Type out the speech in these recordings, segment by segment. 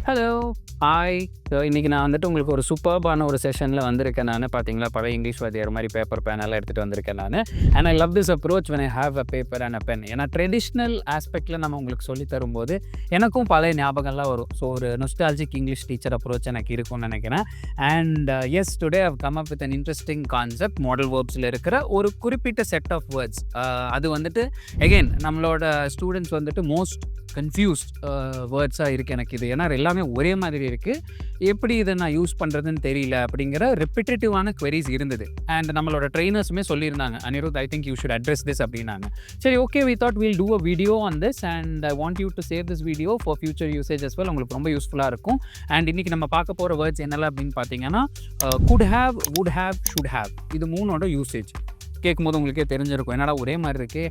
Hello, hi. இன்றைக்கி நான் வந்துட்டு உங்களுக்கு ஒரு சூப்பர்பான ஒரு செஷனில் வந்திருக்கேன். நான் பார்த்தீங்களா, பழைய இங்கிலீஷ் வாத்தியார் மாதிரி பேப்பர் பேனெல்லாம் எடுத்துகிட்டு வந்திருக்கேன் நான். And I love this approach when I have a paper and a pen. ஏன்னா ட்ரெடிஷ்னல் ஆஸ்பெக்டில் நம்ம உங்களுக்கு சொல்லி தரும்போது எனக்கும் பழைய ஞாபகம்லாம் வரும். ஸோ ஒரு நொஸ்டாலஜிக் இங்கிலீஷ் டீச்சர் அப்ரோச் எனக்கு இருக்கும்னு நினைக்கிறேன். And yes, today I've come up with an interesting concept. Model வேர்ப்ஸில் இருக்கிற ஒரு குறிப்பிட்ட செட் ஆஃப் வேர்ட்ஸ். அது வந்துட்டு எகெயின் நம்மளோட ஸ்டூடெண்ட்ஸ் வந்துட்டு மோஸ்ட் கன்ஃபியூஸ்ட் வேர்ட்ஸாக இருக்குது எனக்கு இது. ஏன்னா எல்லாமே ஒரே மாதிரி இருக்குது, எப்படி இதை நான் யூஸ் பண்ணுறதுன்னு தெரியல அப்படிங்கிற ரெப்பிட்டேட்டிவான queries இருந்தது. அண்ட் நம்மளோட ட்ரெயினர்ஸுமே சொல்லியிருந்தாங்க, Anirudh I think you should address this அப்படின்னாங்க. சரி, okay, we thought will do a video on this and I want you to save this video for future usage as well. உங்களுக்கு ரொம்ப யூஸ்ஃபுல்லாக இருக்கும். அண்ட் இன்றைக்கி நம்ம பார்க்க போகிற வேர்ட்ஸ் என்னெல்லாம் அப்படின்னு பார்த்தீங்கன்னா, could have, would have, should have. இது மூணோட யூசேஜ் கேட்கும்போது உங்களுக்கே தெரிஞ்சிருக்கும், என்னடா ஒரே மாதிரி இருக்கே,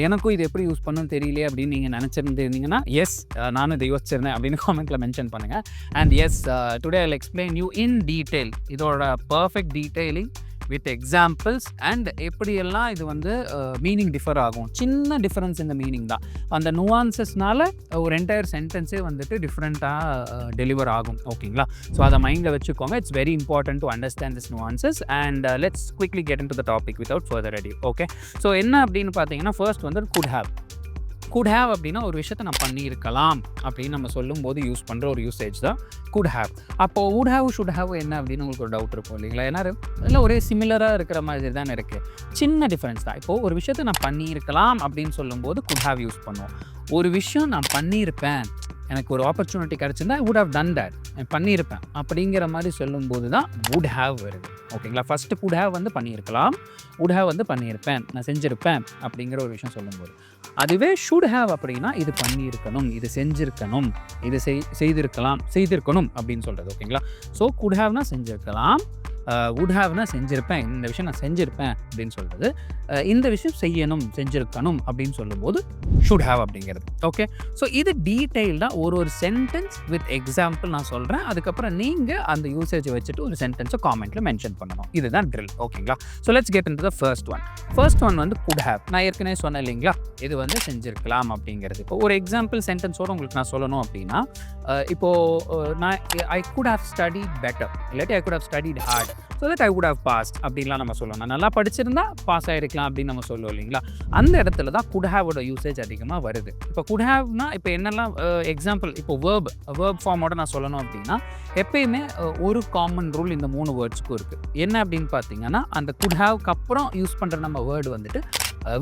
எனக்கும் இது எப்படி யூஸ் பண்ணணும்னு தெரியலையே அப்படின்னு நீங்கள் நினச்சிருந்தீங்கன்னா, எஸ், நானும் இதை யோசிச்சிருந்தேன் அப்படின்னு காமெண்ட்டில் மென்ஷன் பண்ணுங்கள். And yes, today I explain you in detail இதோட perfect detailing with examples and எப்படியெல்லாம் இது வந்து மீனிங் டிஃபர் ஆகும். சின்ன டிஃப்ரென்ஸ் இந்த மீனிங் தான், அந்த நுவான்சஸ்னால ஒரு என்டையர் சென்டென்ஸே வந்துட்டு டிஃப்ரெண்ட்டாக டெலிவர் ஆகும். ஓகேங்களா? ஸோ அதை மைண்டில் வச்சுக்கோங்க. It's very important to understand this nuances and let's quickly get into the topic without further அடி. ஓகே, ஸோ என்ன அப்படின்னு பார்த்தீங்கன்னா, ஃபர்ஸ்ட் வந்து குட் ஹேவ். குட் ஹேவ் அப்படின்னா ஒரு விஷயத்தை நான் பண்ணியிருக்கலாம் அப்படின்னு நம்ம சொல்லும்போது யூஸ் பண்ணுற ஒரு யூசேஜ் தான் குட் ஹேவ். அப்போது வுட் ஹேவ், ஷுட் ஹேவ் என்ன அப்படின்னு உங்களுக்கு ஒரு டவுட் இருக்கும் இல்லைங்களா? ஏன்னா இல்லை ஒரே சிமிலராக இருக்கிற மாதிரி தான் இருக்குது, சின்ன டிஃப்ரென்ஸ் தான். இப்போது ஒரு விஷயத்தை நான் பண்ணியிருக்கலாம் அப்படின்னு சொல்லும்போது குட் ஹேவ் யூஸ் பண்ணுவோம். ஒரு விஷயம் நான் பண்ணியிருப்பேன், எனக்கு ஒரு ஆப்பர்ச்சுனிட்டி கிடச்சிருந்தா I would have done that, பண்ணியிருப்பேன் அப்படிங்கிற மாதிரி சொல்லும்போது தான் வுட் ஹேவ் வருது. ஓகேங்களா? ஃபஸ்ட்டு குட் ஹேவ் வந்து பண்ணியிருக்கலாம், வுட் ஹேவ் வந்து பண்ணியிருப்பேன், நான் செஞ்சுருப்பேன் அப்படிங்கிற ஒரு விஷயம் சொல்லும்போது. அதுவே ஷுட் ஹேவ் அப்படின்னா இது பண்ணியிருக்கணும், இது செஞ்சுருக்கணும், இது செய்திருக்கணும் அப்படின்னு சொல்கிறது. ஓகேங்களா? ஸோ குட் ஹேவ்னா செஞ்சுருக்கலாம், வுட் ஹேவ்னா செஞ்சுருப்பேன், இந்த விஷயம் நான் செஞ்சுருப்பேன் அப்படின்னு சொல்கிறது. இந்த விஷயம் செய்யணும், செஞ்சுருக்கணும் அப்படின்னு சொல்லும்போது ஷுட் ஹேவ் அப்படிங்கிறது. ஓகே, ஸோ இது டீட்டெயில்டாக ஒரு சென்டென்ஸ் வித் எக்ஸாம்பிள் நான் சொல்கிறேன். அதுக்கப்புறம் நீங்கள் அந்த யூசேஜை வச்சுட்டு ஒரு சென்டென்ஸை காமெண்ட்டில் மென்ஷன் பண்ணணும். இதுதான் ட்ரில். ஓகேங்களா? So let's get into the first one. First one வந்து குட் ஹேவ். நான் ஏற்கனவே சொன்னேன் இல்லைங்களா, இது வந்து செஞ்சுருக்கலாம் அப்படிங்கிறது. இப்போ ஒரு எக்ஸாம்பிள் சென்டென்ஸோடு உங்களுக்கு நான் சொல்லணும் அப்படின்னா, இப்போது நான் I could have studied better, இல்லாட்டி I could have studied hard so that I would have passed அப்படின்லாம் நம்ம சொல்லணும். நான் நல்லா படிச்சிருந்தா பாஸ் ஆகிருக்கலாம் அப்படின்னு நம்ம சொல்லுவோம் இல்லைங்களா? அந்த இடத்துல தான் குட் ஹேவோட யூசேஜ் அதிகமாக வருது. இப்போ குட் ஹேவ்னா இப்போ என்னெல்லாம் எக்ஸாம்பிள், இப்போ வேர்ப் ஃபார்மோட நான் சொல்லணும் அப்படின்னா, எப்பயுமே ஒரு காமன் ரூல் இந்த 3 வேர்ட்ஸுக்கும் இருக்குது. என்ன அப்படின்னு பார்த்தீங்கன்னா, அந்த குட் ஹேவ்க்கு அப்புறம் யூஸ் பண்ணுற நம்ம வேர்டு வந்துட்டு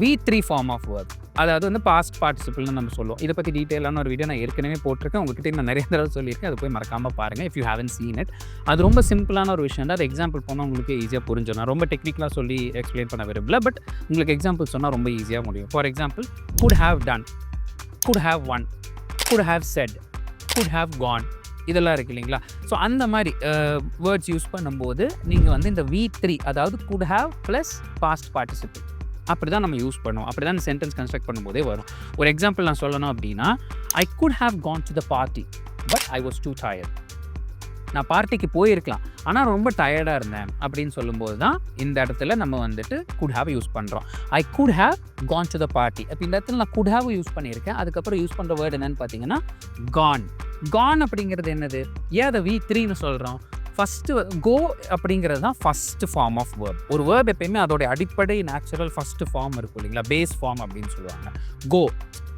V3 ஃபார்ம் ஆஃப் வேர்ப், அதாவது வந்து பாஸ்ட் பார்ட்டிசிபிள்னு நம்ம சொல்லுவோம். இதை பற்றி டீட்டெயிலான ஒரு வீடியோ நான் ஏற்கனவே போட்டிருக்கேன், உங்ககிட்ட நான் நிறைய தடவை சொல்லியிருக்கேன், அது போய் மறக்காமல் பாருங்கள் if you haven't scene it. அது ரொம்ப சிம்பிளான ஒரு விஷயம் தான். அது எக்ஸாம்பிள் போனால் உங்களுக்கு ஈஸியாக புரிஞ்சிடும். நான் ரொம்ப டெக்னிக்கலாக சொல்லி எக்ஸ்பிளைன் பண்ண விரும்பல, பட் உங்களுக்கு எக்ஸாம்பிள் சொன்னால் ரொம்ப ஈஸியாக முடியும். For example, good have done, good have one, good have set, good have Khan, இதெல்லாம் இருக்குது இல்லைங்களா? ஸோ அந்த மாதிரி வேர்ட்ஸ் யூஸ் பண்ணும்போது நீங்கள் வந்து இந்த V3, அதாவது could have plus past participle, அப்படி தான் நம்ம யூஸ் பண்ணுவோம். அப்படி தான் சென்டென்ஸ் கன்ஸ்ட்ரக்ட் பண்ணும்போதே வரும். ஒரு எக்ஸாம்பிள் நான் சொல்லணும் அப்படின்னா, I could have gone to the party but I was too tired. நான் பார்ட்டிக்கு போயிருக்கலாம், ஆனால் ரொம்ப டயர்டாக இருந்தேன் அப்படின்னு சொல்லும்போது தான் இந்த இடத்துல நம்ம வந்துட்டு குட் ஹேவ் யூஸ் பண்ணுறோம். ஐ could have gone to the party, அப்போ இந்த இடத்துல நான் குட் ஹேவ் யூஸ் பண்ணியிருக்கேன். அதுக்கப்புறம் யூஸ் பண்ணுற வேர்டு என்னன்னு பார்த்தீங்கன்னா கான். கான் அப்படிங்கிறது என்னது? ஏன் அதை V3ன்னு சொல்கிறோம்? ஃபஸ்ட்டு கோ அப்படிங்கிறது தான் ஃபஸ்ட்டு ஃபார்ம் ஆஃப் வேர்ப். ஒரு வேர்ப் எப்பயுமே அதோடைய அடிப்படை நேச்சுரல் ஃபஸ்ட்டு ஃபார்ம் இருக்கும் இல்லைங்களா, பேஸ் ஃபார்ம் அப்படின்னு சொல்லுவாங்க. கோ,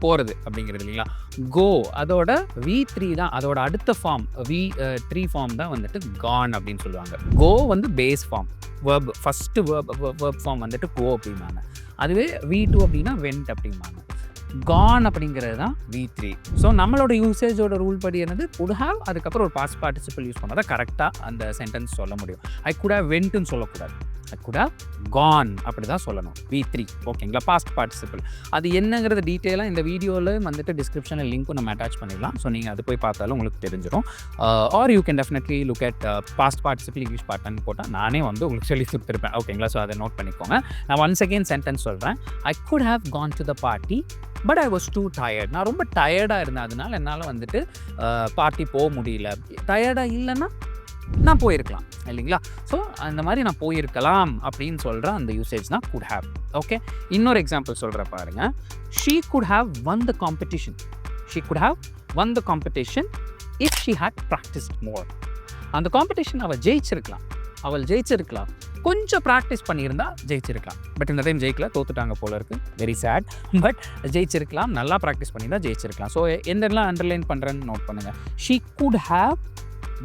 போகிறது அப்படிங்கிறது இல்லைங்களா. கோ அதோட V3 தான், அதோட அடுத்த ஃபார்ம் V3 ஃபார்ம் தான் வந்துட்டு கான் அப்படின்னு சொல்லுவாங்க. கோ வந்து base form verb, first verb form வந்துட்டு கோ அப்படிம்பாங்க. அதுவே V2 அப்படின்னா வெண்ட் அப்படிம்பாங்க. கான் அப்படிங்கிறது தான் V3. ஸோ நம்மளோட யூசேஜோட ரூல் படி என்னது? குட் ஹேவ், அதுக்கப்புறம் ஒரு பாஸ்ட் பார்ட்டிசிபிள் யூஸ் பண்ணால் தான் கரெக்டாக அந்த சென்டென்ஸ் சொல்ல முடியும். ஐ குட் ஹேவ் வென்ட்டுன்னு சொல்லக்கூடாது, ஐ குட் ஹேவ் கான் அப்படி தான் சொல்லணும், V3. ஓகேங்களா? பாஸ்ட் பார்ட்டிசிபிள் அது என்னங்கிறது டீட்டெயிலாக இந்த வீடியோவில் வந்துட்டு டிஸ்கிரிப்ஷனில் லிங்க்கும் நம்ம அட்டாச் பண்ணிடலாம். ஸோ நீங்கள் அது போய் பார்த்தாலும் உங்களுக்கு தெரிஞ்சிடும். Or you can definitely look at past participle English பார்ட்னு போட்டால் நானே வந்து உங்களுக்கு சொல்லி கொடுத்துருப்பேன். ஓகேங்களா? ஸோ அதை நோட் பண்ணிக்கோங்க. நான் ஒன்ஸ் அகெயின் சென்டென்ஸ் சொல்கிறேன். I could have gone to the party but I was too tired. நான் ரொம்ப டயர்டாக இருந்தேன், அதனால் என்னால் வந்துட்டு பார்ட்டி போக முடியல. டயர்டாக இல்லைன்னா நான் போயிருக்கலாம் இல்லைங்களா? ஸோ அந்த மாதிரி நான் போயிருக்கலாம் அப்படின்னு சொல்கிற அந்த யூசேஜ் தான் குட் ஹேவ். ஓகே, இன்னொரு எக்ஸாம்பிள் சொல்கிற பாருங்கள். She good have one the competition. She good have one the competition if she had practiced more. அந்த காம்படிஷன் அவள் ஜெயிச்சிருக்கலாம், கொஞ்சம் ப்ராக்டிஸ் பண்ணியிருந்தா ஜெயிச்சிருக்கலாம். பட் இந்த டைம் ஜெயிக்கல, தோத்துட்டாங்க போல இருக்குது. Very sad. பட் ஜெயிச்சிருக்கலாம், நல்லா ப்ராக்டிஸ் பண்ணியிருந்தா ஜெயிச்சிருக்கலாம். ஸோ எந்தெல்லாம் அண்டர்லைன் பண்ணுறேன்னு நோட் பண்ணுங்கள். She good have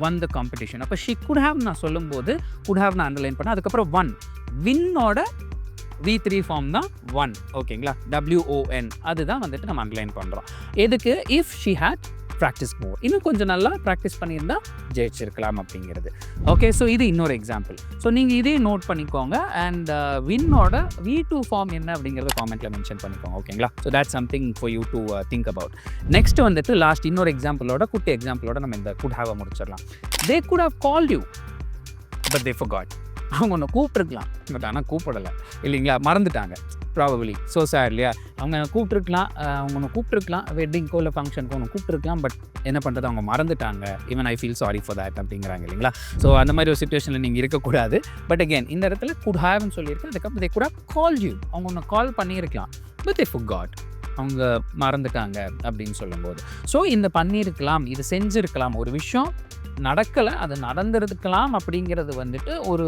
won the competition. அப்போ ஷீ குட் ஹேவ் நான் சொல்லும்போது குட் ஹேவ் நான் அண்டர்லைன் பண்ணேன். அதுக்கப்புறம் ஒன், வின்னோட V3 ஃபார்ம் தான் ஒன். ஓகேங்களா, WON அதுதான் வந்துட்டு நம்ம அண்டர்லைன் பண்ணுறோம். எதுக்கு? இஃப் ஷீ ஹேட் ப்ராக்டிஸ் மோர், இன்னும் கொஞ்சம் நல்லா ப்ராக்டிஸ் பண்ணியிருந்தா ஜெயிச்சிருக்கலாம் அப்படிங்கிறது. ஓகே, ஸோ இது இன்னொரு எக்ஸாம்பிள். ஸோ நீங்கள் இதே நோட் பண்ணிக்கோங்க. அண்ட் வின்னோட V2 ஃபார்ம் என்ன அப்படிங்கிறத காமெண்ட்டில் மென்ஷன் பண்ணிக்கோங்க. ஓகேங்களா, so that's something for you to think about. Next வந்துட்டு லாஸ்ட் இன்னொரு எக்ஸாம்பிளோட, குட்டி எக்ஸாம்பிளோட நம்ம இந்த குட் ஹேவை முடிச்சிடலாம். They could have called you but they forgot. அவங்க ஒன்று கூப்பிட்ருக்கலாம், பட் ஆனால் கூப்பிடலை இல்லைங்களா, மறந்துட்டாங்க. ப்ராபபிளி ஸோ சார் இல்லையா, அவங்க கூப்பிட்ருக்கலாம் வெட்டிங்க்கோ இல்லை ஃபங்க்ஷனுக்கோ ஒன்று கூப்பிட்ருக்கலாம், பட் என்ன பண்ணுறது, அவங்க மறந்துட்டாங்க. Even I feel sorry for that அப்படிங்கிறாங்க இல்லைங்களா. ஸோ அந்த மாதிரி ஒரு சுச்சுவேஷனில் நீங்கள் இருக்கக்கூடாது. பட் அகெயின் இந்த இடத்துல குட் ஹேவ்னு சொல்லியிருக்கேன். அதுக்கப்புறம் தே குட் ஹேவ் கால்ட் யூ, அவங்க ஒன்று கால் பண்ணியிருக்கலாம், பட் தே forgot, அவங்க மறந்துட்டாங்க அப்படின்னு சொல்லும்போது. ஸோ இந்த பண்ணியிருக்கலாம், இது செஞ்சுருக்கலாம், ஒரு விஷயம் நடக்கலை, அது நடந்திருக்கலாம் அப்படிங்கிறது வந்துட்டு ஒரு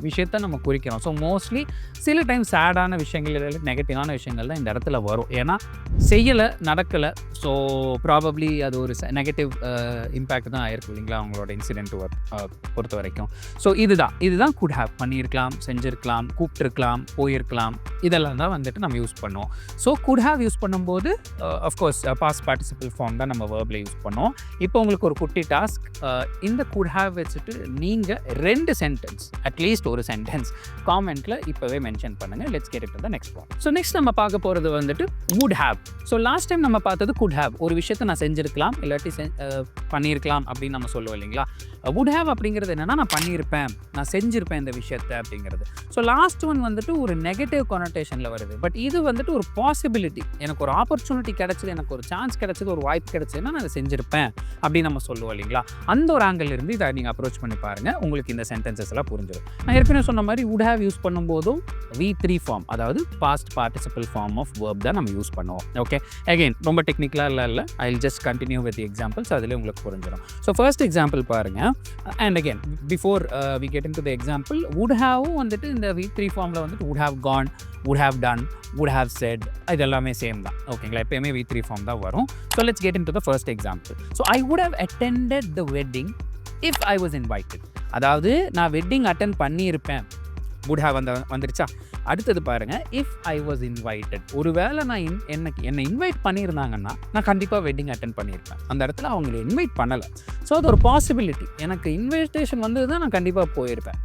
விஷயத்த நம்ம குறிக்கிறோம். ஸோ மோஸ்ட்லி சில டைம் சேடான விஷயங்கள் இல்லை நெகட்டிவான விஷயங்கள் தான் இந்த இடத்துல வரும். ஏன்னா செய்யலை, நடக்கலை. ஸோ ப்ராபப்ளி அது ஒரு நெகட்டிவ் இம்பேக்ட் தான் ஆயிருக்கும் இல்லைங்களா அவங்களோட இன்சிடென்ட் பொறுத்த வரைக்கும். ஸோ இதுதான் குட் ஹேவ், பண்ணியிருக்கலாம், செஞ்சுருக்கலாம், கூப்பிட்டுருக்கலாம், போயிருக்கலாம், இதெல்லாம் தான் வந்துட்டு நம்ம யூஸ் பண்ணுவோம். ஸோ குட் ஹேவ் யூஸ் பண்ணும்போது அஃப்கோர்ஸ் பாஸ்ட் பார்ட்டிசிபிள் ஃபார்ம் தான் நம்ம வேர்பில் யூஸ் பண்ணுவோம். இப்போ உங்களுக்கு ஒரு குட்டி டாஸ்க். இந்த குட் ஹேவ் வச்சுட்டு நீங்கள் 2 சென்டென்ஸ், அட்லீஸ்ட் ஒரு சென்டென்ஸ் காமெண்ட்டில் இப்போவே மென்ஷன் பண்ணுங்கள். Let's get it to the next one. So next நம்ம பார்க்க போகிறது வந்துட்டு would have. So last time நம்ம பார்த்தது குட் ஹேவ், ஒரு விஷயத்தை நான் செஞ்சுருக்கலாம் இல்லாட்டி பண்ணியிருக்கலாம் அப்படின்னு நம்ம சொல்லுவோம் இல்லைங்களா. வுட் ஹேவ் அப்படிங்கிறது என்னென்னா, நான் பண்ணியிருப்பேன், நான் செஞ்சுருப்பேன் இந்த விஷயத்தை அப்படிங்கிறது. ஸோ லாஸ்ட் ஒன் வந்துட்டு ஒரு நெகட்டிவ் கொனோட்டேஷனில் வருது. பட் இது வந்துட்டு ஒரு பாசிபிலிட்டி, எனக்கு ஒரு ஆப்பர்ச்சுனிட்டி கிடச்சிது, எனக்கு ஒரு சான்ஸ் கிடச்சிது, ஒரு வாய்ப்பு கிடச்சிதுன்னா நான் அதை செஞ்சுருப்பேன் அப்படின்னு நம்ம சொல்லுவோம் இல்லைங்களா. அந்த ஒரு ஆங்கிள் இருந்து இதை நீங்கள் அப்ரோச் பண்ணி பாருங்கள், உங்களுக்கு இந்த சென்டென்சஸ் எல்லாம் புரிஞ்சிடும். நான் ஏற்கனவே சொன்ன மாதிரி வுட் ஹேவ் யூஸ் பண்ணும்போதும் V3 ஃபார்ம், அதாவது past participle form of verb தான் நம்ம யூஸ் பண்ணுவோம். ஓகே, அகெயின் ரொம்ப டெக்னிக்கலாக இல்லை, I will just continue with examples, அதிலே உங்களுக்கு புரிஞ்சிடும். ஸோ ஃபர்ஸ்ட் எக்ஸாம்பிள் பாருங்கள். And again before we get into the example, would ஹேவும் வந்துட்டு இந்த V3 ஃபார்மில் வந்துட்டு would have gone, would have done, would have said, இது எல்லாமே சேம் தான். ஓகேங்களா, எப்பயுமே V3 ஃபார்ம் தான் வரும். So let's get into the first example. So I would have attended the wedding if I was invited. அதாவது நான் wedding attend பண்ணியிருப்பேன், would have வந்துருச்சா. அடுத்தது பாருங்கள், இஃப் ஐ வாஸ் இன்வைட்டட். ஒருவேளை நான் என்னை இன்வைட் பண்ணியிருந்தாங்கன்னா நான் கண்டிப்பாக வெட்டிங் அட்டென்ட் பண்ணியிருப்பேன். அந்த இடத்துல அவங்களை இன்வைட் பண்ணலை. ஸோ அது ஒரு பாசிபிலிட்டி. எனக்கு இன்விடேஷன் வந்தது தான் நான் கண்டிப்பாக போயிருப்பேன்.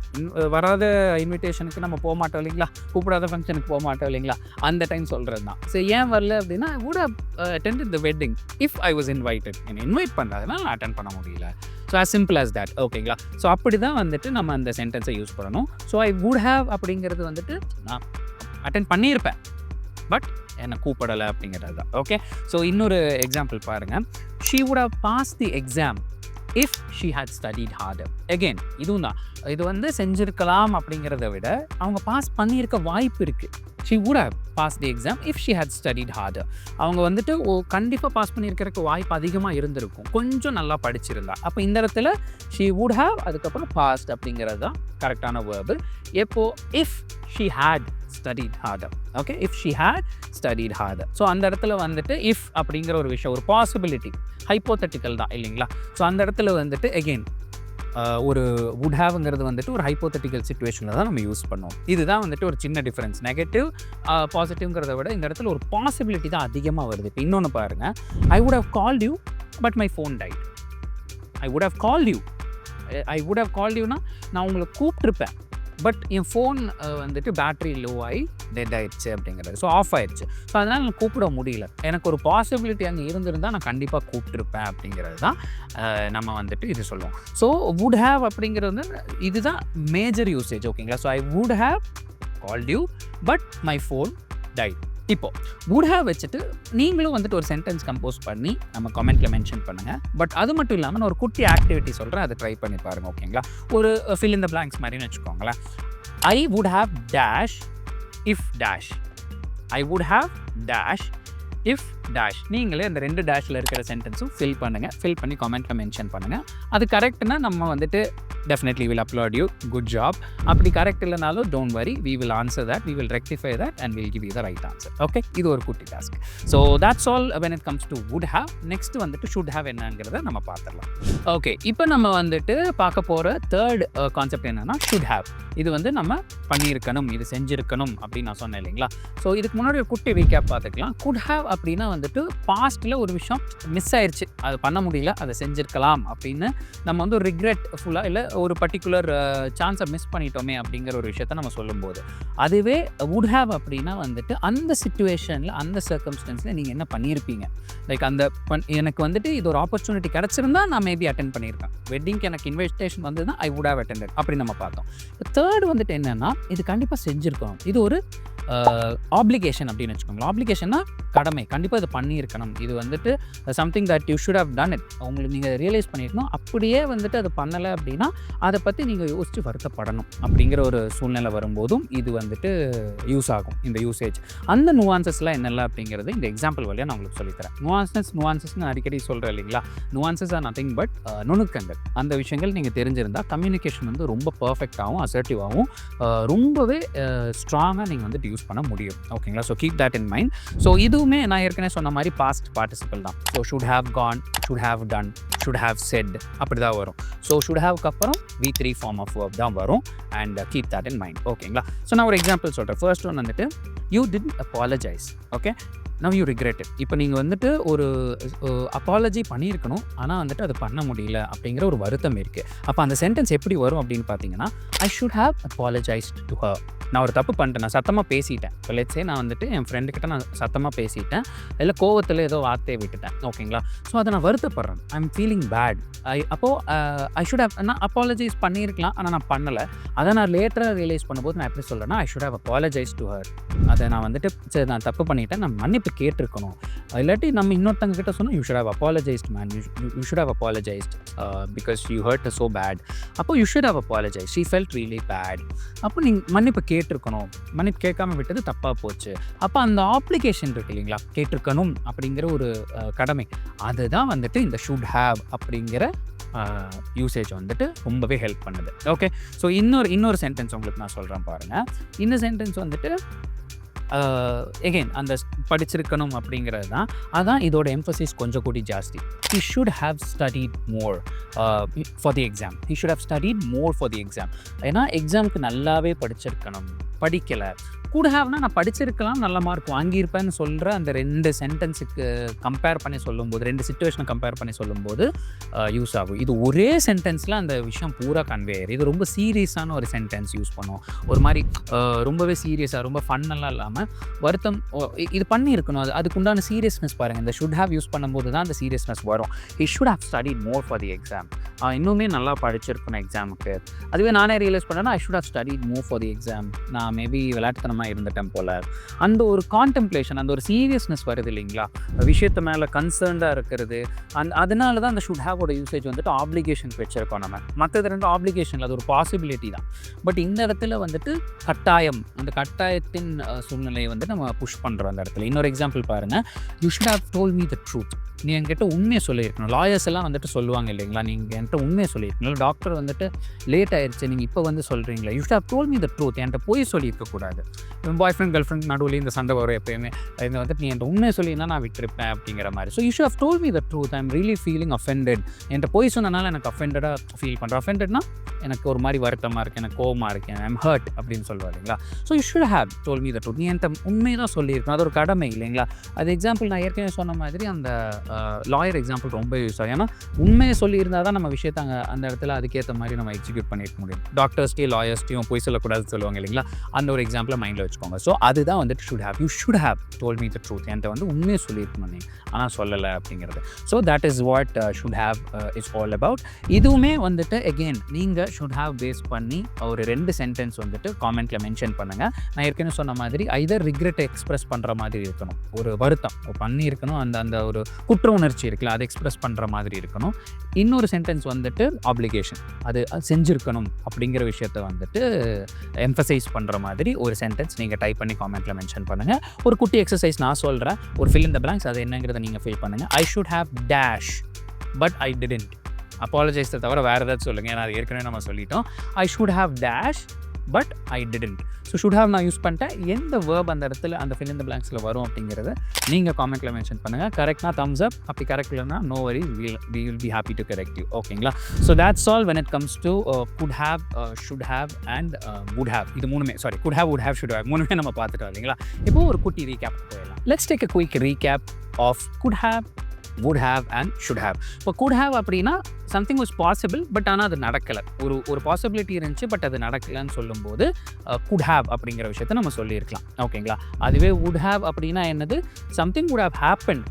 வராத இன்விடேஷனுக்கு நம்ம போக மாட்டோம் இல்லைங்களா, கூப்பிடாத ஃபங்க்ஷனுக்கு போக மாட்டோம் இல்லைங்களா, அந்த டைம் சொல்கிறது தான். ஸோ ஏன் வரல அப்படின்னா, I would have attended the wedding if I was invited. என்னை இன்வைட் பண்ணாதனால நான் அட்டென்ட் பண்ண முடியல. So as simple as that. ஓகேங்களா, ஸோ அப்படி தான் வந்துட்டு நம்ம அந்த சென்டென்ஸை யூஸ் பண்ணணும். ஸோ ஐ வுட் ஹேவ் அப்படிங்கிறது வந்துட்டு நான் அட்டென்ட் பண்ணியிருப்பேன், பட் என்னை கூப்பிடலை அப்படிங்கிறது தான். ஓகே, ஸோ இன்னொரு எக்ஸாம்பிள் பாருங்கள். She would have pass the exam if she had studied harder. Again இதுவும் தான், இது வந்து செஞ்சுருக்கலாம் அப்படிங்கிறத விட அவங்க பாஸ் பண்ணியிருக்க வாய்ப்பு இருக்குது. She would have pass the exam if she had studied harder. அவங்க வந்துட்டு கண்டிப்பாக பாஸ் பண்ணியிருக்கிறதுக்கு வாய்ப்பு அதிகமாக இருந்திருக்கும், கொஞ்சம் நல்லா படிச்சிருந்தா. அப்போ இந்த இடத்துல ஷீ வுட் ஹேவ் அதுக்கப்புறம் பாஸ்ட் அப்படிங்கிறது தான் கரெக்டான வேர்பு. எப்போ if she had studied harder. Okay, if she had studied harder. So அந்த இடத்துல வந்துட்டு இஃப் அப்படிங்கிற ஒரு விஷயம், ஒரு பாசிபிலிட்டி, ஹைப்போதெட்டிக்கல் தான் இல்லைங்களா. ஸோ அந்த இடத்துல வந்துட்டு அகெயின் ஒரு வுட் ஹேவ்ங்கிறது வந்துட்டு ஒரு ஹைப்போதெட்டிக்கல் சிச்சுவேஷனில் தான் நம்ம யூஸ் பண்ணுவோம். இதுதான் வந்துட்டு ஒரு சின்ன டிஃப்ரென்ஸ். நெகட்டிவ் பாசிட்டிவ்ங்கிறத விட இந்த இடத்துல ஒரு பாசிபிலிட்டி தான் அதிகமாக வருது. இப்போ இன்னொன்று பாருங்கள், I would have called you but my phone died. I would have called யூனா நான் உங்களை கூப்பிட்ருப்பேன், பட் என் ஃபோன் வந்துட்டு பேட்ரி லோ ஆகி டெட் ஆயிடுச்சு அப்படிங்கிறது. ஸோ ஆஃப் ஆயிடுச்சு. ஸோ அதனால் நான் கூப்பிட முடியல. எனக்கு ஒரு பாசிபிலிட்டி அங்கே இருந்திருந்தால் நான் கண்டிப்பாக கூப்பிட்டுருப்பேன் அப்படிங்கிறது தான் நம்ம வந்துட்டு இது சொல்லுவோம். ஸோ வுட் ஹேவ் அப்படிங்கிறது வந்து இதுதான் மேஜர் யூசேஜ். ஓகேங்களா, so I would have called you but my phone died. இப்போ வுட் ஹேவ் வச்சுட்டு நீங்களும் வந்துட்டு ஒரு சென்டென்ஸ் கம்போஸ் பண்ணி நம்ம கமெண்ட்டில் மென்ஷன் பண்ணுங்கள். பட் அது மட்டும் இல்லாமல் நான் ஒரு குட்டி ஆக்டிவிட்டி சொல்கிறேன், அதை ட்ரை பண்ணி பாருங்கள். ஓகேங்களா, ஒரு ஃபில் இன் த பிளாங்க்ஸ் மாதிரின்னு வச்சுக்கோங்களேன். ஐ would have dash if dash. I would have dash if dash. நீங்களே அந்த 2 டேஷில் இருக்கிற சென்டென்ஸும் ஃபில் பண்ணுங்கள். ஃபில் பண்ணி கமெண்ட்டில் மென்ஷன் பண்ணுங்கள். அது கரெக்ட்னா நம்ம வந்துட்டு definitely will applaud you, good job. அப்படி கரெக்ட் இல்லைனாலும் don't worry, we will answer that, we will rectify that and we'll give you the right answer. Okay, இது ஒரு குட்டி task. So that's all when it comes to would have. next வந்துட்டு should have என்னங்கிறத நம்ம பார்த்துடலாம். Okay, இப்போ நம்ம வந்துட்டு பார்க்க போகிற தேர்ட் கான்செப்ட் என்னன்னா should have. இது வந்து நம்ம பண்ணியிருக்கணும், இது செஞ்சுருக்கணும் அப்படின்னு நான் சொன்னேன் இல்லைங்களா. ஸோ இதுக்கு முன்னாடி ஒரு குட்டி ரீகேப் பார்த்துக்கலாம். could have அப்படின்னா வந்துட்டு பாஸ்ட்டில் ஒரு விஷயம் மிஸ் ஆயிடுச்சு, அது பண்ண முடியல, அதை செஞ்சுருக்கலாம் அப்படின்னு நம்ம வந்து ஒரு ரிக்ரெட்ஃபுல்லாக இல்லை ஒரு பர்டிகுலர் சான்ஸை மிஸ் பண்ணிட்டோமே அப்படிங்கிற ஒரு விஷயத்த நம்ம சொல்லும்போது, அதுவே வுட் ஹேவ் அப்படின்னா வந்துட்டு அந்த சிச்சுவேஷனில் அந்த சர்க்கம்ஸ்டன்ஸில் நீங்கள் என்ன பண்ணியிருப்பீங்க. லைக் அந்த எனக்கு வந்துட்டு இது ஒரு ஆப்பர்ச்சுனிட்டி கிடச்சிருந்தா நான் மேபி அட்டென்ட் பண்ணியிருக்கேன், வெட்டிங்க்கு எனக்கு இன்விடேஷன் வந்ததுன்னா ஐ வுட் ஹேவ் அட்டெண்டட் அப்படி நம்ம பார்த்தோம். தேர்ட் வந்துட்டு என்னென்னா இது கண்டிப்பாக செஞ்சுருக்கோம், இது ஒரு ஆப்ளிகேஷன் அப்படின்னு வச்சுக்கோங்களேன். ஆப்ளிகேஷன்னா கடமை, கண்டிப்பாக இது பண்ணியிருக்கணும், இது வந்துட்டு something that you should have done it, உங்களுக்கு நீங்கள் ரியலைஸ் பண்ணியிருக்கணும். அப்படியே வந்துட்டு அது பண்ணலை அப்படின்னா அதை பற்றி நீங்கள் யோசித்து வருத்தப்படணும் அப்படிங்கிற ஒரு சூழ்நிலை வரும்போதும் இது வந்துட்டு யூஸ் ஆகும், இந்த யூசேஜ். அந்த நுவான்சஸ்லாம் என்னெல்லாம் அப்படிங்கிறது இந்த எக்ஸாம்பிள் வழியாக நான் உங்களுக்கு சொல்லித்தரேன். நுவான்சஸ்ன்னு அடிக்கடி சொல்கிறேன் இல்லைங்களா. நுவான்சஸ் ஆர் நத்திங் பட் நுணுக்கங்கள். அந்த விஷயங்கள் நீங்கள் தெரிஞ்சிருந்தால் கம்யூனிகேஷன் வந்து ரொம்ப பர்ஃபெக்டாகவும் அசர்ட்டிவாகவும் ரொம்பவே ஸ்ட்ராங்காக நீங்கள் வந்துட்டு யூஸ் பண்ண முடியும். ஓகேங்களா. So keep that in mind. So இதுவுமே நான் ஏற்கனவே சொன்ன மாதிரி பாஸ்ட் பார்ட்டிசிபிள் தான். So should have Khan, should have done, should have set அப்படி தான் வரும். ஸோ ஷுட் ஹேவ்க்கு அப்புறம் V3 ஃபார்ம் ஆஃப் வேர்ப் தான் வரும். And keep that in mind. ஓகேங்களா. ஸோ நான் ஒரு எக்ஸாம்பிள் சொல்கிறேன். ஃபர்ஸ்ட் ஒன் வந்துட்டு you did apologise. Okay, now you regret it. இப்போ நீங்கள் வந்துட்டு ஒரு அப்பாலஜி பண்ணியிருக்கணும், ஆனால் வந்துட்டு அது பண்ண முடியல அப்படிங்கிற ஒரு வருத்தம் இருக்குது. அப்போ அந்த சென்டென்ஸ் எப்படி வரும் அப்படின்னு பார்த்தீங்கன்னா, ஐ should have apologised to her. நான் ஒரு தப்பு பண்ணிட்டேன், நான் சத்தமாக பேசிட்டேன். இப்போ லெட்ஸே நான் வந்துட்டு என் ஃப்ரெண்டுக்கிட்ட நான் சத்தமாக பேசிட்டேன், இல்லை கோவத்தில் ஏதோ வார்த்தையை விட்டுட்டேன். ஓகேங்களா. ஸோ அதை நான் வருத்தப்படுறேன், I am feeling bad. I should have, நான் அப்பாலஜைஸ் பண்ணியிருக்கலாம், ஆனால் நான் பண்ணலை. அதை நான் லேட்டராக ரியலைஸ் பண்ணும்போது நான் எப்படி சொல்கிறேன்னா, ஐ should have apologise to her. அதை நான் வந்துட்டு சரி நான் தப்பு பண்ணிட்டேன், நான் மன்னிப்பு கேட்டிருக்கணும். இல்லாட்டி நம்ம இன்னொருத்தங்க கிட்ட சொன்னால் you should have apologised man, you should have apologised because you hurt so bad. அப்போ you should have apologise, she felt really bad. அப்போ நீங்கள் மன்னிப்பு கேட்டிருக்கணும், மன்னிப்பு கேட்காம விட்டது தப்பாக போச்சு. அப்போ அந்த ஆப்ளிகேஷன் இருக்கு இல்லைங்களா, கேட்டிருக்கணும் அப்படிங்கிற ஒரு கடமை, அதுதான் வந்துட்டு இந்த ஷுட் ஹேவ் அப்படிங்கிற யூசேஜ் வந்துட்டு ரொம்பவே ஹெல்ப் பண்ணுது. ஓகே, ஸோ இன்னொரு சென்டென்ஸ் உங்களுக்கு நான் சொல்கிறேன் பாருங்கள். இந்த சென்டென்ஸ் வந்துட்டு எகெயின் அந்த படிச்சிருக்கணும் அப்படிங்கிறது தான். அதான் இதோட எம்பசிஸ் கொஞ்சம் கூடி ஜாஸ்தி. He should have studied more for the exam. He should have studied more for the exam. ஏன்னா எக்ஸாமுக்கு நல்லாவே படிச்சிருக்கணும், படிக்கலை. கூட ஹேவ்னா நான் படிச்சிருக்கலாம், நல்ல மார்க் வாங்கியிருப்பேன்னு சொல்கிற அந்த 2 சென்டென்ஸுக்கு கம்பேர் பண்ணி சொல்லும்போது, 2 சிச்சுவேஷனை கம்பேர் பண்ணி சொல்லும்போது யூஸ் ஆகும். இது ஒரே சென்டென்ஸில் அந்த விஷயம் பூரா கன்வே ஆயிடும். இது ரொம்ப சீரியஸான ஒரு சென்டென்ஸ் யூஸ் பண்ணுவோம், ஒரு மாதிரி ரொம்பவே சீரியஸாக, ரொம்ப ஃபன்னெல்லாம் இல்லாமல் வருத்தம் இது பண்ணியிருக்கணும். அதுக்குண்டான சீரியஸ்னஸ் பாருங்கள். இந்த ஷுட் ஹேவ் யூஸ் பண்ணும்போது தான் அந்த சீரியஸ்னஸ் வரும். He should have studied more for the exam. இன்னுமே நல்லா படிச்சிருக்கணும் எக்ஸாமுக்கு. அதுவே நானே ரியலைஸ் பண்ணேன்னா I should have studied more for the exam. நான் மேபி விளையாட்டுத்தனமாக இருந்துட்டேன் போல். அந்த ஒரு கான்டெம்ப்ளேஷன், அந்த ஒரு சீரியஸ்னஸ் வருது இல்லைங்களா, விஷயத்து மேலே கன்சர்ன்டாக இருக்கிறது. அதனால தான் அந்த ஷுட் ஹேவோட யூசேஜ் வந்துட்டு ஆப்ளிகேஷனுக்கு வச்சுருக்கோம் நம்ம. மற்றது 2 ஆப்ளிகேஷனில் அது ஒரு பாசிபிலிட்டி தான். பட் இந்த இடத்துல வந்துட்டு கட்டாயம், அந்த கட்டாயத்தின் சூழ்நிலையை வந்து நம்ம புஷ் பண்ணுறோம் அந்த இடத்துல. இன்னொரு எக்ஸாம்பிள் பாருங்கள். You should have told me the truth. நீ என்கிட்ட உண்மையை சொல்லியிருக்கணும். லாயர்ஸ் எல்லாம் வந்துட்டு சொல்லுவாங்க இல்லைங்களா, நீங்கள் என்கிட்ட உண்மையை சொல்லியிருக்கணும். டாக்டர் வந்துட்டு லேட் ஆயிடுச்சு, நீங்கள் இப்போ வந்து சொல்கிறீங்களா, you should have told me the truth. என்கிட்ட போய் சொல்லியிருக்கக்கூடாது. பாய் ஃப்ரெண்ட் கேர்ள் ஃப்ரெண்ட் நடுவில் இந்த சண்டை வரும் எப்போயுமே. இது வந்துட்டு நீ என்கிட்ட உண்மையை சொல்லியிருந்தா நான் விட்டுருப்பேன் அப்படிங்கிற மாதிரி. So you should have told me the truth. I am really feeling offended. என்கிட்ட போய் சொன்னனால எனக்கு அஃபெண்டடாக ஃபீல் பண்ணுறேன். அஃபெண்டட்னா எனக்கு ஒரு மாதிரி வருத்தமாக இருக்குது, எனக்கு கோவமாக இருக்கேன், ஐ எம் ஹர்ட் அப்படின்னு சொல்லுவாங்க இல்லைங்களா. So you should have told me the truth. நீ என்கிட்ட உண்மையை தான் சொல்லியிருக்கணும், அது ஒரு கடமை இல்லைங்களா. அது எக்ஸாம்பிள் நான் ஏற்கனவே சொன்ன மாதிரி அந்த லாயர் எக்ஸாம்பிள் ரொம்ப யூஸ் ஆகும். ஏன்னா உண்மையை சொல்லியிருந்தால் தான் நம்ம விஷயத்தை அந்த இடத்துல அதுக்கேற்ற மாதிரி நம்ம எக்ஸிக்யூட் பண்ணிக்க முடியும். டாக்டர்ஸ்டையும் லாயர்ஸ்டையும் போய் சொல்லக்கூடாதுன்னு சொல்லுவாங்க இல்லைங்களா. அந்த ஒரு எக்ஸாம்பிளை மைண்டில் வச்சுக்கோங்க. ஸோ அதுதான் வந்துட்டு should have. You should have told me the truth. என்கிட்ட வந்து உண்மையை சொல்லியிருக்கணும் நீ, ஆனால் சொல்லலை அப்படிங்கிறது. So that is what should have is all about. இதுவுமே வந்துட்டு எகெயின் நீங்கள் ஷுட் ஹேவ் பேஸ் பண்ணி ஒரு 2 சென்டென்ஸ் வந்துட்டு காமெண்ட்டில் மென்ஷன் பண்ணுங்கள். நான் ஏற்கனவே சொன்ன மாதிரி ஐதர் ரிக்ரெட் எக்ஸ்பிரஸ் பண்ணுற மாதிரி இருக்கணும், ஒரு வருத்தம் பண்ணியிருக்கணும், அந்த ஒரு குற்ற உணர்ச்சி இருக்குல்ல, அதை எக்ஸ்பிரஸ் பண்ணுற மாதிரி இருக்கணும். இன்னொரு சென்டென்ஸ் வந்துட்டு ஆப்ளிகேஷன், அது செஞ்சுருக்கணும் அப்படிங்கிற விஷயத்த வந்துட்டு எம்ஃபசைஸ் பண்ணுற மாதிரி ஒரு சென்டென்ஸ் நீங்கள் டைப் பண்ணி காமெண்ட்டில் மென்ஷன் பண்ணுங்கள். ஒரு குட்டி எக்ஸசைஸ் நான் சொல்கிறேன், ஒரு ஃபில் இன் த பிளாங்க்ஸ், அது என்னங்கிறத நீங்கள் ஃபில் பண்ணுங்கள். I should have dash but I didn't. அப்பாலஜைஸை தவிர வேறு ஏதாச்சும் சொல்லுங்கள், ஏன்னா அது ஏற்கனவே நம்ம சொல்லிட்டோம். I should have dash but I didn't. So should have நான் யூஸ் பண்ணிட்டேன். எந்த வேர்ப் அந்த இடத்துல அந்த ஃபில் இன் த பிளாங்க்ஸில் வரும் அப்படிங்கிறத நீங்கள் காமெண்ட்டில் மென்ஷன் பண்ணுங்கள். கரெக்ட்னா தம்ஸ் அப், அப்படி கரெக்ட் இல்லைனா நோ வரி, we will be happy to correct you. ஓகேங்களா? So that's all when it comes to could have, should have and would have. இது மூணுமே could have, would have, should have மூணுமே நம்ம பார்த்துட்டோம் இல்லைங்களா? இப்போ ஒரு குட்டி ரீகேப் போயிடலாம். Let's take a quick recap of could have, would have and should have. இப்போ could have அப்படின்னா சம்திங் வாஸ் பாசிபிள் பட் ஆனால் அது நடக்கலை. ஒரு பாசிபிலிட்டி இருந்துச்சு பட் அது நடக்கலைன்னு சொல்லும்போது could have அப்படிங்கிற விஷயத்த நம்ம சொல்லியிருக்கலாம். ஓகேங்களா? அதுவே would have அப்படின்னா என்னது, something would have happened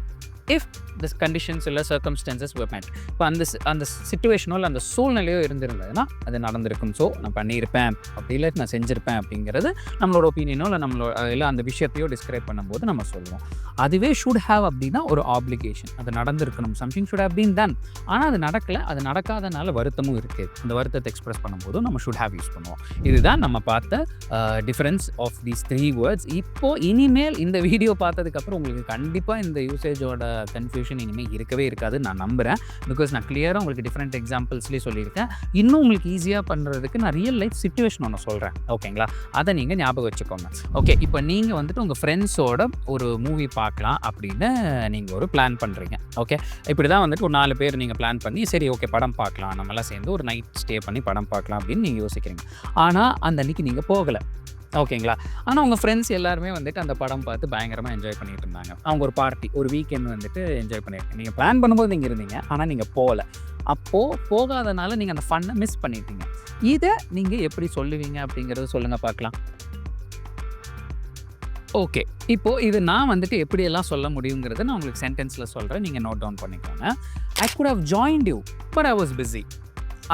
if the conditions இல்லை circumstances were met. இப்போ அந்த சிச்சுவேஷனோ இல்லை அந்த சூழ்நிலையோ இருந்திருந்ததுன்னா அது நடந்திருக்கும். ஸோ நான் பண்ணியிருப்பேன் அப்படி இல்லை நான் செஞ்சுருப்பேன் அப்படிங்கிறது நம்மளோட ஒப்பீனியனோ இல்லை அந்த விஷயத்தையோ டிஸ்கிரைப் பண்ணும்போது நம்ம சொல்லுவோம். அதுவே ஷுட் ஹேவ் அப்படின்னா ஒரு ஆப்ளிகேஷன், அது நடந்திருக்கணும், something should have been done, ஆனால் அது நடக்கலை, அது நடக்காதனால வருத்தமும் இருக்குது. அந்த வருத்தத்தை எக்ஸ்பிரஸ் பண்ணும்போது நம்ம ஷுட் ஹேவ் யூஸ் பண்ணுவோம். இதுதான் நம்ம பார்த்த டிஃபரன்ஸ் ஆஃப் தீஸ் 3 வேர்ட்ஸ். இப்போது இனிமேல் இந்த வீடியோ பார்த்ததுக்கப்புறம் உங்களுக்கு கண்டிப்பாக இந்த யூசேஜோட கன்ஃபியூஷன் இனிமேல் இருக்கவே இருக்காது நான் நம்புகிறேன். பிகாஸ் நான் கிளியராக உங்களுக்கு டிஃப்ரெண்ட் எக்ஸாம்பிள்ஸ்லேயே சொல்லியிருக்கேன். இன்னும் உங்களுக்கு ஈஸியாக பண்ணுறதுக்கு நான் ரியல் லைஃப் சிச்சுவேஷன் ஒன்று சொல்கிறேன். ஓகேங்களா? அதை நீங்கள் ஞாபகம் வச்சுக்கோங்க. ஓகே, இப்போ நீங்கள் வந்துட்டு உங்கள் ஃப்ரெண்ட்ஸோட ஒரு மூவி பார்க்கலாம் அப்படின்னு நீங்கள் ஒரு பிளான் பண்ணுறீங்க. ஓகே, இப்படி தான் வந்துட்டு ஒரு 4 பேர் நீங்கள் பிளான் பண்ணி சரி ஓகே படம் பார்க்கலாம், நம்மளாம் சேர்ந்து ஒரு நைட் ஸ்டே பண்ணி படம் பார்க்கலாம் அப்படின்னு நீங்கள் யோசிக்கிறீங்க. ஆனால் அந்த அன்றைக்கி நீங்கள் போகலை. ஓகேங்களா? ஆனால் உங்கள் ஃப்ரெண்ட்ஸ் எல்லாருமே வந்துட்டு அந்த படம் பார்த்து பயங்கரமாக என்ஜாய் பண்ணிட்டு இருந்தாங்க. அவங்க ஒரு பார்ட்டி, ஒரு வீக்கெண்ட் வந்துட்டு என்ஜாய் பண்ணியிருக்கீங்க. நீங்கள் பிளான் பண்ணும்போது நீங்கள் இருந்தீங்க, ஆனால் நீங்கள் போகலை. அப்போது போகாதனால நீங்கள் அந்த ஃபன்னை மிஸ் பண்ணிட்டீங்க. இதை நீங்கள் எப்படி சொல்லுவீங்க அப்படிங்கிறத சொல்லுங்கள் பார்க்கலாம். ஓகே, இப்போது இது நான் வந்துட்டு எப்படியெல்லாம் சொல்ல முடியுங்கிறத நான் உங்களுக்கு சென்டென்ஸில் சொல்கிறேன், நீங்கள் நோட் டவுன் பண்ணிக்கோங்க. I could have joined you but I was busy.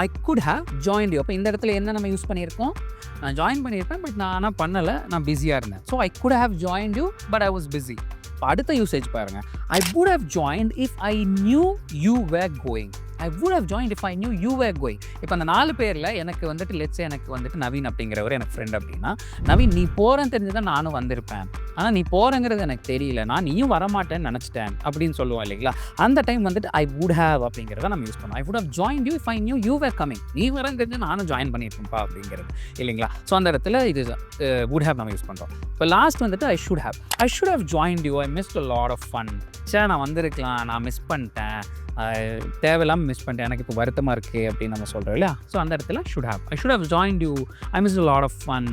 I could have joined you. அப்போ இந்த இடத்துல என்ன நம்ம யூஸ் பண்ணியிருக்கோம், நான் ஜாயின் பண்ணியிருப்பேன் பட் நான் ஆனால் பண்ணலை, நான் பிஸியாக இருந்தேன். So I could have joined you but I was busy. இப்போ அடுத்த யூசேஜ் பாருங்கள். I would have joined if I knew you were going. I would have joined if I knew you were going. இப்போ அந்த 4 பேரில் எனக்கு வந்துட்டு let's say எனக்கு வந்துட்டு நவீன் அப்படிங்கிறவர் எனக்கு ஃப்ரெண்ட் அப்படின்னா, நவீன் நீ போகிறேன்னு தெரிஞ்சு தான் நானும் வந்திருப்பேன், ஆனால் நீ போகிறங்கிறது எனக்கு தெரியல, நான் நீயும் வரமாட்டேன்னு நினச்சிட்டேன் அப்படின்னு சொல்லுவோம் இல்லைங்களா? அந்த டைம் வந்துட்டு ஐ வுட் ஹேவ் அப்படிங்கிறத நம்ம யூஸ் பண்ணுவோம். I would have joined you if I knew you were coming. நீ வரேன்னு தெரிஞ்சு நானும் ஜாயின் பண்ணியிருப்பேன்ப்பா அப்படிங்கிறது இல்லைங்களா? ஸோ அந்த இடத்துல இது வுட் ஹேவ் நம்ம யூஸ் பண்ணுறோம். இப்போ லாஸ்ட் வந்துட்டு I should have joined you, I missed a lot of fun. சரி நான் வந்திருக்கலாம், நான் மிஸ் பண்ணிட்டேன், தேவையில்லாமல் மிஸ் பண்ணிட்டேன், எனக்கு இப்போ வருத்தமாக இருக்குது அப்படின்னு நம்ம சொல்கிறோம் இல்லையா? ஸோ அந்த இடத்துல I should have joined you, I miss a lot of fun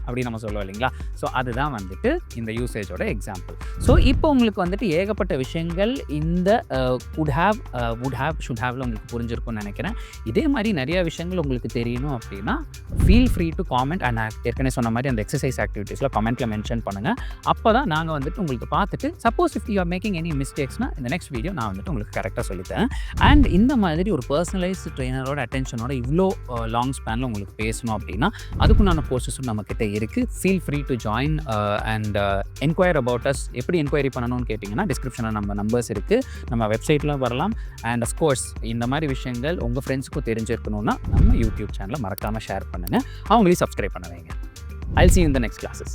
அப்படின்னு நம்ம சொல்லுவோம் இல்லைங்களா? ஸோ அதுதான் வந்துட்டு இந்த யூசேஜோட எக்ஸாம்பிள். ஸோ இப்போ உங்களுக்கு வந்துட்டு ஏகப்பட்ட விஷயங்கள் இந்த could have, would have, should ஹேவ்ல உங்களுக்கு புரிஞ்சிருக்கும்னு நினைக்கிறேன். இதே மாதிரி நிறைய விஷயங்கள் உங்களுக்கு தெரியணும் அப்படின்னா feel free to comment. And நான் ஏற்கனவே சொன்ன மாதிரி அந்த எக்ஸசைஸ் ஆக்டிவிட்டீஸில் கமெண்ட்டில் மென்ஷன் பண்ணுங்கள். அப்போ தான் நாங்கள் வந்துட்டு உங்களுக்கு பார்த்துட்டு suppose if you are making any மிஸ்டேக்ஸ்னால் இந்த நெக்ஸ்ட் வீடியோ நான் வந்துட்டு உங்களுக்கு கரெக்டாக சொல்லித்தரேன். அண்ட் இந்த மாதிரி ஒரு பர்சனலைஸ்டு ட்ரெயினரோட அட்டென்ஷனோட இவ்வளோ லாங் ஸ்பேனில் உங்களுக்கு பேசணும் அப்படின்னா அதுக்குண்டான கோர்சஸும் நம்மக்கிட்ட இருக்குது. Feel free to join and enquire about us. எப்படி என்கொயரி பண்ணணும்னு கேட்டிங்கன்னா டிஸ்கிரிப்ஷனில் நம்ம நம்பர்ஸ் இருக்குது, நம்ம வெப்சைட்டில் வரலாம். அண்ட் அஃப்கோர்ஸ் இந்த மாதிரி விஷயங்கள் உங்கள் ஃப்ரெண்ட்ஸுக்கும் தெரிஞ்சிருக்கணும்னா நம்ம யூடியூப் சேனலை மறக்காமல் ஷேர் பண்ணுங்கள், அவங்களையும் சப்ஸ்கிரைப் பண்ண வைங்க. I'll see you in the next classes.